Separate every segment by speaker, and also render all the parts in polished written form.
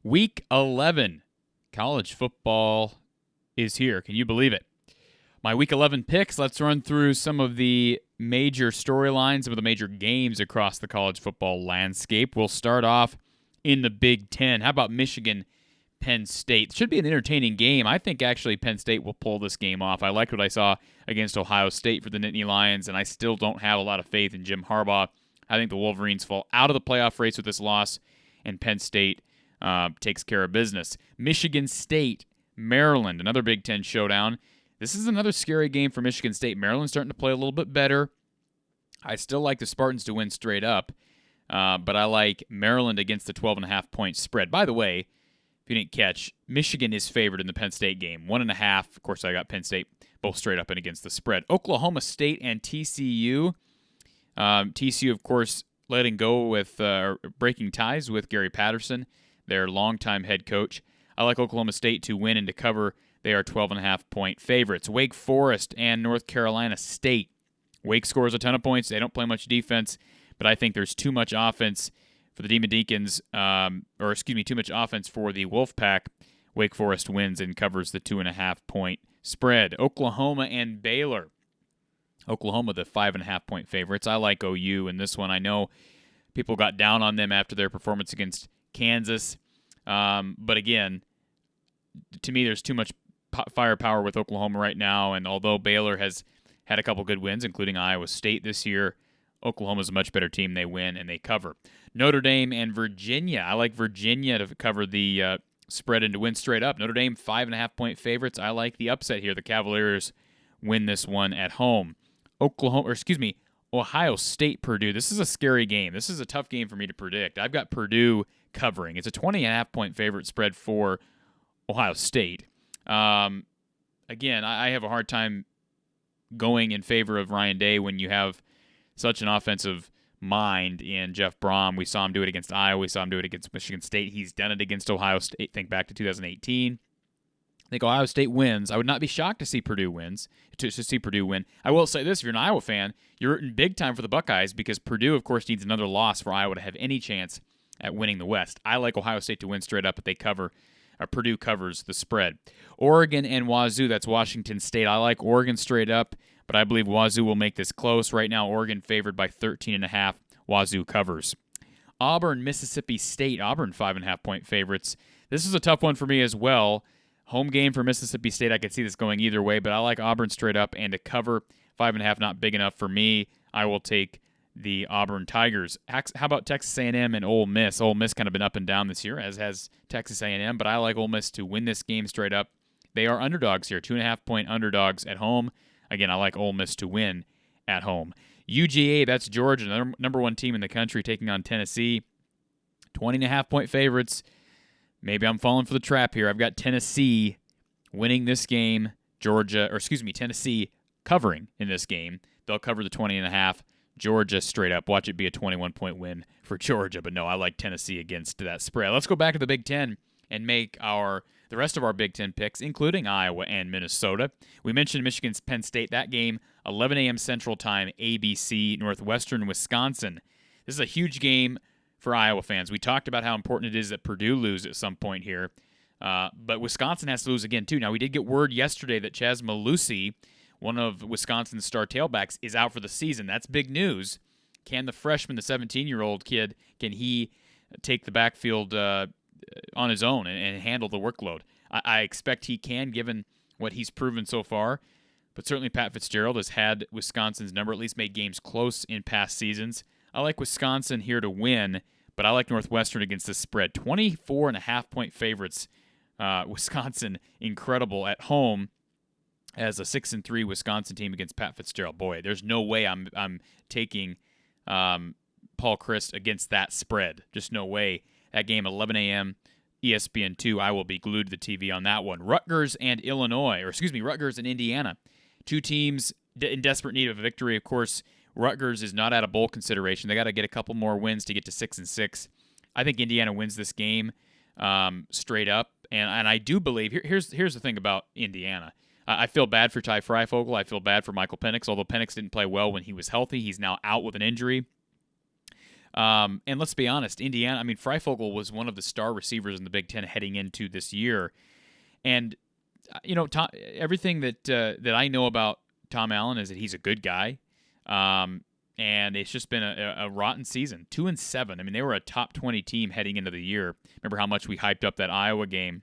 Speaker 1: Week 11. College football is here. Can you believe it? My Week 11 picks, let's run through some of the major storylines, some of the major games across the college football landscape. We'll start off in the Big Ten. How about Michigan, Penn State? It should be an entertaining game. I think actually Penn State will pull this game off. I liked what I saw against Ohio State for the Nittany Lions, and I still don't have a lot of faith in Jim Harbaugh. I think the Wolverines fall out of the playoff race with this loss, and Penn State takes care of business. Michigan State, Maryland, another Big Ten showdown. This is another scary game for Michigan State. Maryland's starting to play a little bit better. I still like the Spartans to win straight up, but I like Maryland against the 12.5-point spread. By the way, if you didn't catch, Michigan is favored in the Penn State game. 1.5. Of course, I got Penn State both straight up and against the spread. Oklahoma State and TCU. TCU, of course, letting go with breaking ties with Gary Patterson, their longtime head coach. I like Oklahoma State to win and to cover. They are 12.5-point favorites. Wake Forest and North Carolina State. Wake scores a ton of points. They don't play much defense, but I think there's too much offense for the Demon Deacons, too much offense for the Wolfpack. Wake Forest wins and covers the 2.5-point spread. Oklahoma and Baylor. Oklahoma, the 5.5-point favorites. I like OU in this one. I know people got down on them after their performance against Kansas, but again, to me, there's too much firepower with Oklahoma right now, and although Baylor has had a couple good wins, including Iowa State this year, Oklahoma's a much better team. They win and they cover. Notre Dame and Virginia. I like Virginia to cover the spread and to win straight up. Notre Dame, 5.5-point favorites. I like the upset here. The Cavaliers win this one at home. Ohio State, Purdue. This is a scary game. This is a tough game for me to predict. I've got Purdue covering. It's a 20.5-point favorite spread for Ohio State. Again, I have a hard time going in favor of Ryan Day when you have such an offensive mind in Jeff Brom. We saw him do it against Iowa. We saw him do it against Michigan State. He's done it against Ohio State. Think back to 2018. I think Ohio State wins. I would not be shocked to see Purdue win. I will say this, if you're an Iowa fan, you're rooting big time for the Buckeyes because Purdue, of course, needs another loss for Iowa to have any chance at winning the West. I like Ohio State to win straight up, but they cover. Purdue covers the spread. Oregon and Wazoo, that's Washington State. I like Oregon straight up, but I believe Wazoo will make this close. Right now, Oregon favored by 13.5. Wazoo covers. Auburn, Mississippi State. Auburn, 5.5-point favorites. This is a tough one for me as well. Home game for Mississippi State. I could see this going either way, but I like Auburn straight up and to cover. 5.5, not big enough for me. I will take the Auburn Tigers. How about Texas A&M and Ole Miss? Ole Miss kind of been up and down this year, as has Texas A&M, but I like Ole Miss to win this game straight up. They are underdogs here, 2.5-point underdogs at home. Again, I like Ole Miss to win at home. UGA, that's Georgia, the number one team in the country, taking on Tennessee. 20.5-point favorites. Maybe I'm falling for the trap here. I've got Tennessee winning this game. Tennessee covering in this game. They'll cover the 20.5. Georgia straight up. Watch it be a 21-point win for Georgia. But no, I like Tennessee against that spread. Let's go back to the Big Ten and make the rest of our Big Ten picks, including Iowa and Minnesota. We mentioned Michigan's Penn State. That game, 11 a.m. Central Time, ABC, Northwestern, Wisconsin. This is a huge game for Iowa fans. We talked about how important it is that Purdue lose at some point here. But Wisconsin has to lose again, too. Now, we did get word yesterday that Chaz Malusi, one of Wisconsin's star tailbacks, is out for the season. That's big news. Can the freshman, the 17-year-old kid, can he take the backfield on his own and handle the workload? I expect he can, given what he's proven so far. But certainly Pat Fitzgerald has had Wisconsin's number, at least made games close in past seasons. I like Wisconsin here to win, but I like Northwestern against the spread. 24.5-point favorites. Wisconsin, incredible at home as a 6-3 Wisconsin team against Pat Fitzgerald. Boy, there's no way I'm taking Paul Chryst against that spread. Just no way. That game, 11 a.m., ESPN2. I will be glued to the TV on that one. Rutgers and Indiana. Two teams in desperate need of a victory. Of course, Rutgers is not out of bowl consideration. They got to get a couple more wins to get to 6-6. I think Indiana wins this game straight up, and I do believe here's the thing about Indiana. I feel bad for Ty Freifogel. I feel bad for Michael Penix, although Penix didn't play well when he was healthy. He's now out with an injury. And let's be honest, Indiana, I mean, Freifogel was one of the star receivers in the Big Ten heading into this year. And, everything that I know about Tom Allen is that he's a good guy. And it's just been a rotten season. 2-7. I mean, they were a top 20 team heading into the year. Remember how much we hyped up that Iowa game?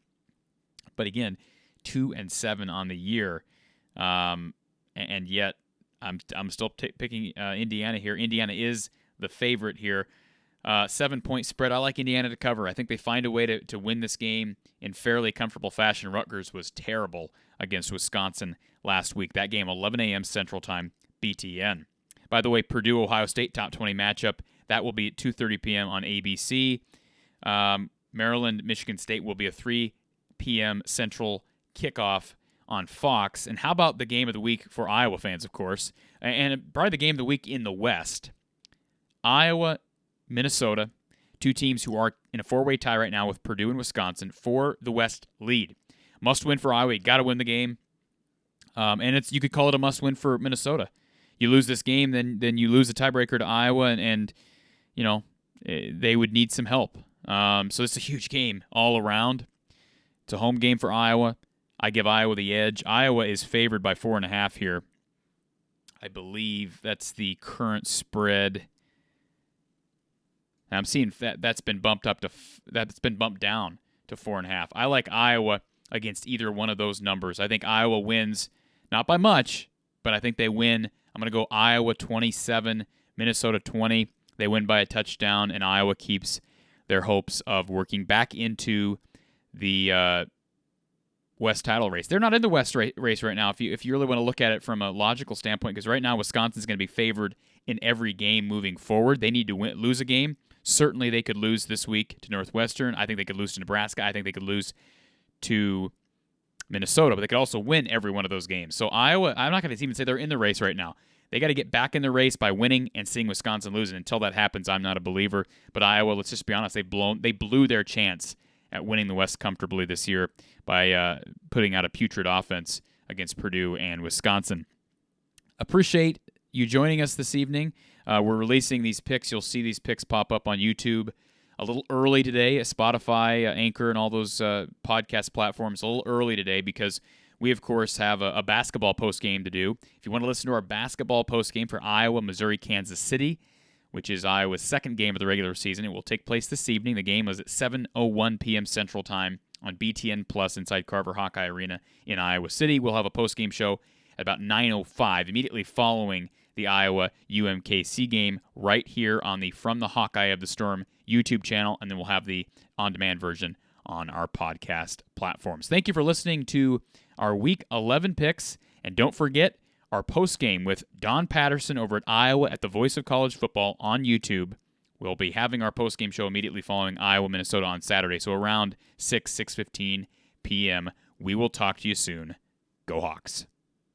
Speaker 1: But again, 2-7 on the year. And yet, I'm still picking Indiana here. Indiana is the favorite here. 7-point spread. I like Indiana to cover. I think they find a way to win this game in fairly comfortable fashion. Rutgers was terrible against Wisconsin last week. That game, 11 a.m. Central Time, BTN. By the way, Purdue-Ohio State top 20 matchup. That will be at 2:30 p.m. on ABC. Maryland-Michigan State will be a 3 p.m. Central kickoff on Fox. And how about the game of the week for Iowa fans, of course, and probably the game of the week in the West? Iowa, Minnesota, two teams who are in a four-way tie right now with Purdue and Wisconsin for the West lead. Must win for Iowa. You got to win the game. And you could call it a must win for Minnesota. You lose this game, then you lose the tiebreaker to Iowa, and they would need some help. So it's a huge game all around. It's a home game for Iowa. I give Iowa the edge. Iowa is favored by 4.5 here. I believe that's the current spread. And I'm seeing that's been bumped down to 4.5. I like Iowa against either one of those numbers. I think Iowa wins, not by much, but I think they win. I'm going to go Iowa 27, Minnesota 20. They win by a touchdown, and Iowa keeps their hopes of working back into the West title race. They're not in the West race right now if you really want to look at it from a logical standpoint, because right now Wisconsin's going to be favored in every game moving forward. They need to lose a game. Certainly they could lose this week to Northwestern. I think they could lose to Nebraska. I think they could lose to Minnesota, but they could also win every one of those games. So Iowa, I'm not going to even say they're in the race right now. They got to get back in the race by winning and seeing Wisconsin lose. And until that happens, I'm not a believer. But Iowa, let's just be honest, they blew their chance at winning the West comfortably this year by putting out a putrid offense against Purdue and Wisconsin. Appreciate you joining us this evening. We're releasing these picks. You'll see these picks pop up on YouTube a little early today, Spotify, Anchor, and all those podcast platforms a little early today because we, of course, have a basketball postgame to do. If you want to listen to our basketball postgame for Iowa, Missouri, Kansas City, which is Iowa's second game of the regular season, it will take place this evening. The game is at 7:01 p.m. Central Time on BTN Plus inside Carver Hawkeye Arena in Iowa City. We'll have a postgame show at about 9:05, immediately following the Iowa UMKC game right here on the From the Hawkeye of the Storm YouTube channel, and then we'll have the on-demand version on our podcast platforms. Thank you for listening to our Week 11 picks, and don't forget our postgame with Don Patterson over at Iowa at the Voice of College Football on YouTube. We'll be having our postgame show immediately following Iowa, Minnesota on Saturday, so around 6:15 p.m. We will talk to you soon. Go Hawks.